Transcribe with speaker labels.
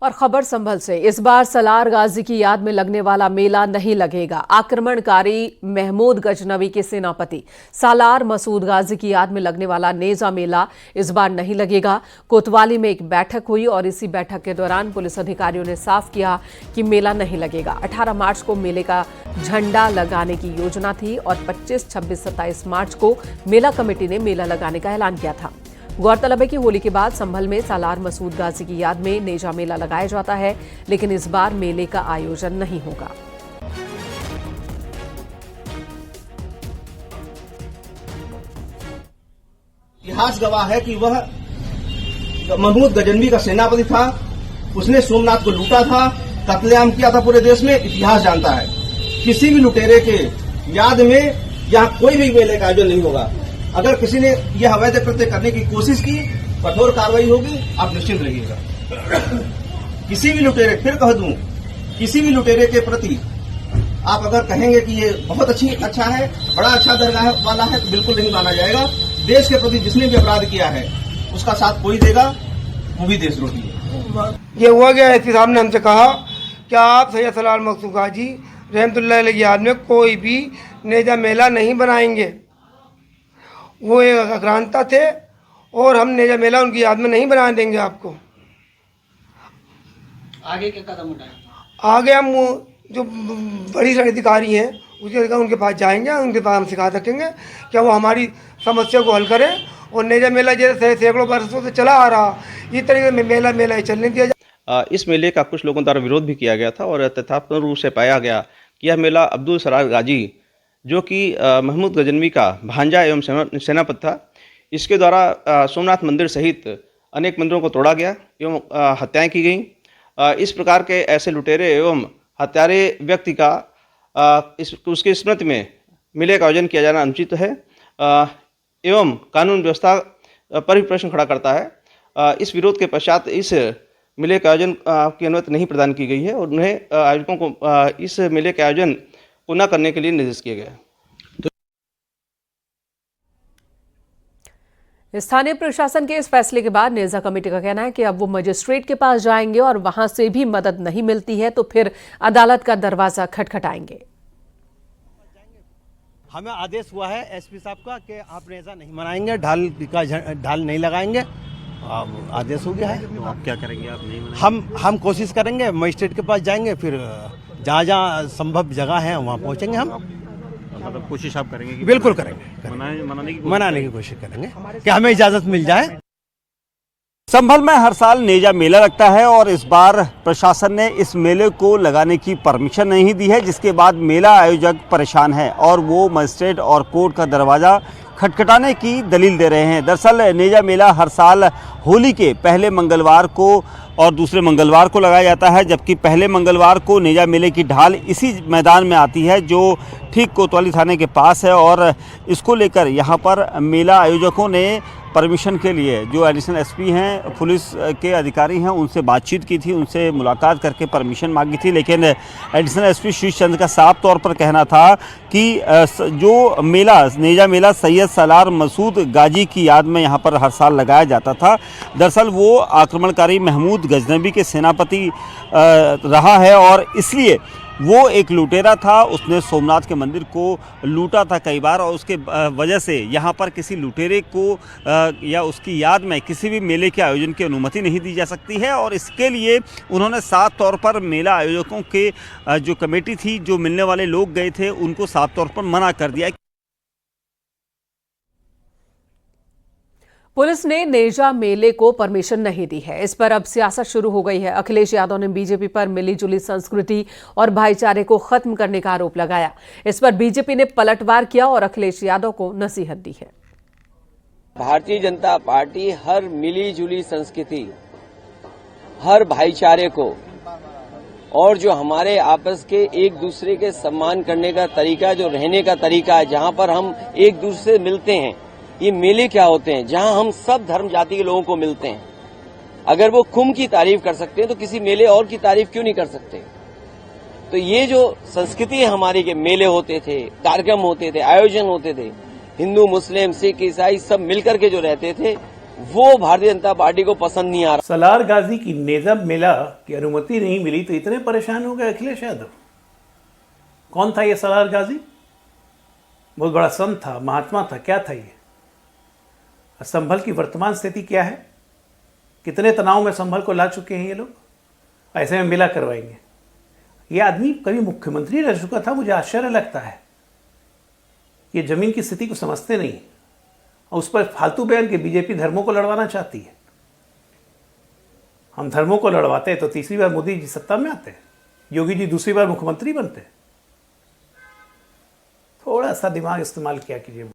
Speaker 1: और खबर संभल से, इस बार सलार गाजी की याद में लगने वाला मेला नहीं लगेगा। आक्रमणकारी महमूद गजनवी के सेनापति सालार मसूद गाजी की याद में लगने वाला नेजा मेला इस बार नहीं लगेगा। कोतवाली में एक बैठक हुई और इसी बैठक के दौरान पुलिस अधिकारियों ने साफ किया कि मेला नहीं लगेगा। 18 मार्च को मेले का झंडा लगाने की योजना थी और 25, 26, 27 मार्च को मेला कमेटी ने मेला लगाने का ऐलान किया था। गौरतलब है कि होली के बाद संभल में सालार मसूद गाजी की याद में नेजा मेला लगाया जाता है, लेकिन इस बार मेले का आयोजन नहीं होगा।
Speaker 2: इतिहास गवाह है कि वह महमूद गजनवी का सेनापति था। उसने सोमनाथ को लूटा था, कत्लेआम किया था पूरे देश में। इतिहास जानता है किसी भी लुटेरे के याद में यहाँ कोई भी मेले का आयोजन नहीं होगा। अगर किसी ने यह अवैध कृत्य करने की कोशिश की, कठोर कार्रवाई होगी, आप निश्चिंत रहिएगा। किसी भी लुटेरे, फिर कह दूं, किसी भी लुटेरे के प्रति आप अगर कहेंगे कि ये बहुत अच्छा है, बड़ा अच्छा दर्जा वाला है, तो बिल्कुल नहीं माना जाएगा। देश के प्रति जिसने भी अपराध किया है उसका साथ कोई देगा, वो भी देशद्रोही है।
Speaker 3: ये हुआ गया एसपी साहब ने हमसे कहा कि आप सैयद सलार मसूद गाजी रहमतुल्लाह अलैह की याद में कोई भी नेजा मेला नहीं बनाएंगे। वो एक अक्रांता थे और हम नेजा मेला उनकी याद में नहीं बनाने देंगे आपको।
Speaker 4: आगे क्या कदम उठाएं?
Speaker 3: आगे हम जो बड़ी अधिकारी हैं उनके पास जाएंगे, उनके पास हम शिकायत रखेंगे कि वो हमारी समस्या को हल करें। और नेजा मेला जैसे सैकड़ों वर्षों से चला आ रहा, इस तरीके से मेला चलने दिया जाए।
Speaker 5: इस मेले का कुछ लोगों द्वारा विरोध भी किया गया था और तथ्यात्मक रूप से पाया गया कि यह मेला अब्दुल सलार गाजी, जो कि महमूद गजनवी का भांजा एवं सेनापति था, इसके द्वारा सोमनाथ मंदिर सहित अनेक मंदिरों को तोड़ा गया एवं हत्याएं की गईं। इस प्रकार के ऐसे लुटेरे एवं हत्यारे व्यक्ति का उसकी स्मृति में मेले का आयोजन किया जाना अनुचित है एवं कानून व्यवस्था पर भी प्रश्न खड़ा करता है। इस विरोध के पश्चात इस मेले के आयोजन की अनुमति नहीं प्रदान की गई है और उन्हें आयोजकों को इस मेले के आयोजन को न करने के लिए निर्देश किए गए।
Speaker 1: स्थानीय प्रशासन के इस फैसले के बाद नेजा कमेटी का कहना है कि अब वो मजिस्ट्रेट के पास जाएंगे और वहां से भी मदद नहीं मिलती है तो फिर अदालत का दरवाजा खटखटाएंगे।
Speaker 6: हमें आदेश हुआ है एसपी साहब का कि आप नेजा नहीं मनाएंगे, ढाल नहीं लगाएंगे। आदेश हो गया है।
Speaker 4: तो आप क्या करेंगे? आप नहीं मनाएंगे?
Speaker 6: हम कोशिश करेंगे, मजिस्ट्रेट के पास जाएंगे, फिर जहाँ संभव जगह है वहाँ पहुँचेंगे। हम
Speaker 4: मतलब कोशिश आप करेंगे कि
Speaker 6: बिल्कुल करेंगे, मनाने की कोशिश करेंगे कि हमें इजाजत मिल जाए।
Speaker 7: संभल में हर साल नेजा मेला लगता है और इस बार प्रशासन ने इस मेले को लगाने की परमिशन नहीं दी है, जिसके बाद मेला आयोजक परेशान है और वो मजिस्ट्रेट और कोर्ट का दरवाज़ा खटखटाने की दलील दे रहे हैं। दरअसल नेजा मेला हर साल होली के पहले मंगलवार को और दूसरे मंगलवार को लगाया जाता है, जबकि पहले मंगलवार को नेजा मेले की ढाल इसी मैदान में आती है जो ठीक कोतवाली थाने के पास है। और इसको लेकर यहाँ पर मेला आयोजकों ने परमिशन के लिए जो एडिशनल एसपी हैं, पुलिस के अधिकारी हैं, उनसे बातचीत की थी, उनसे मुलाकात करके परमिशन मांगी थी। लेकिन एडिशनल एसपी शीश चंद्र का साफ तौर पर कहना था कि जो मेला नेजा मेला सैयद सलार मसूद गाजी की याद में यहाँ पर हर साल लगाया जाता था, दरअसल वो आक्रमणकारी महमूद गजनवी के सेनापति रहा है और इसलिए वो एक लुटेरा था। उसने सोमनाथ के मंदिर को लूटा था कई बार और उसके वजह से यहाँ पर किसी लुटेरे को या उसकी याद में किसी भी मेले के आयोजन की अनुमति नहीं दी जा सकती है। और इसके लिए उन्होंने साफ तौर पर मेला आयोजकों के जो कमेटी थी, जो मिलने वाले लोग गए थे, उनको साफ तौर पर मना कर दिया।
Speaker 1: पुलिस ने नेजा मेले को परमिशन नहीं दी है। इस पर अब सियासत शुरू हो गई है। अखिलेश यादव ने बीजेपी पर मिलीजुली संस्कृति और भाईचारे को खत्म करने का आरोप लगाया। इस पर बीजेपी ने पलटवार किया और अखिलेश यादव को नसीहत दी है।
Speaker 8: भारतीय जनता पार्टी हर मिलीजुली संस्कृति, हर भाईचारे को और जो हमारे आपस के एक दूसरे के सम्मान करने का तरीका, जो रहने का तरीका है, जहां पर हम एक दूसरे से मिलते हैं, ये मेले क्या होते हैं जहां हम सब धर्म जाति के लोगों को मिलते हैं। अगर वो कुंभ की तारीफ कर सकते हैं तो किसी मेले और की तारीफ क्यों नहीं कर सकते? तो ये जो संस्कृति है हमारी के मेले होते थे, कार्यक्रम होते थे, आयोजन होते थे, हिंदू मुस्लिम सिख ईसाई सब मिलकर के जो रहते थे, वो भारतीय जनता पार्टी को पसंद नहीं आ रहा।
Speaker 9: सलार गाजी की नेजा मेला की अनुमति नहीं मिली तो इतने परेशान हो गए अखिलेश यादव। कौन था ये सलार गाजी? बहुत बड़ा संत था, महात्मा था, क्या था ये? संभल की वर्तमान स्थिति क्या है? कितने तनाव में संभल को ला चुके हैं ये लोग? ऐसे में मेला करवाएंगे? ये आदमी कभी मुख्यमंत्री रह चुका था। मुझे आश्चर्य लगता है, ये जमीन की स्थिति को समझते नहीं और उस पर फालतू बयान के बीजेपी धर्मों को लड़वाना चाहती है। हम धर्मों को लड़वाते तो तीसरी बार मोदी जी सत्ता में आते, योगी जी दूसरी बार मुख्यमंत्री बनते। थोड़ा सा दिमाग इस्तेमाल किया कीजिए।